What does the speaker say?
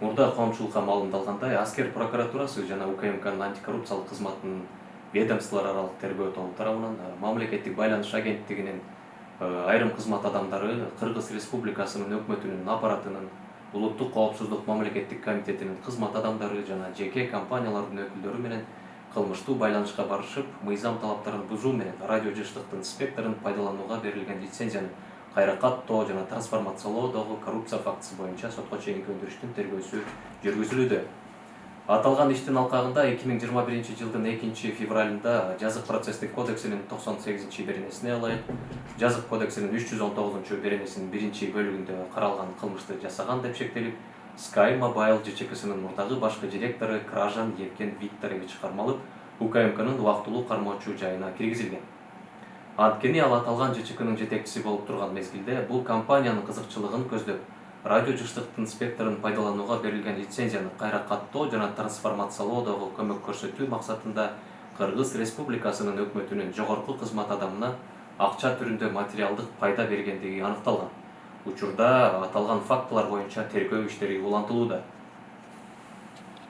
Мурда коомчулукка маалымдалгандай, Аскер прокуратурасы жана УКМКнын антикоррупциялык кызматынын ведомстволор аралык тергөө тобу тарабынан мамлекеттик байланыш агенттигинин айрым кызмат адамдары Кыргыз Республикасынын өкмөтүнүн аппаратынын, улуттук коопсуздук мамлекеттик комитетинин кызмат адамдары жана жеке компаниялардын өкүлдөрү менен кылмыштуу байланышка барышып, мыйзам талаптарын бузуу менен радио жыштыктын спектрин пайдаланууга берилген лицензияны кайра каттоо жана трансформациялоодогу коррупция фактысы боюнча сотко чейинки өндүрүштүн тергөөсү жүргүзүлүүдө. Аталган иштин алкагында 2021-жылдын 2-февралында Жазык процесстик кодексинин 98-беренесине ылайык, Жазык кодексинин 319-беренесинин 1-бөлүгүндө каралган кылмышты жасаган деп шектелип, Sky Mobile ЖЧКсынын мурдагы башкы директору Кражан Евген Викторович кармалып, УКМКнын убактылуу кармоочу жайына киргизилген. Анткени ал аталган ЖЧКнын жетекчиси болуп турган мезгилде бул компаниянын кызыкчылыгын көздөп, радио жыштыктын спектрин пайдаланууга берилген лицензияны кайра каттоо жана трансформациялоодогу көмөк көрсөтүү максатында Кыргыз Республикасынын өкмөтүнүн жогорку кызмат адамына акча түрүндө материалдык пайда бергендиги аныкталган. Учурда аталган фактылар боюнча тергөө иштери улантылууда.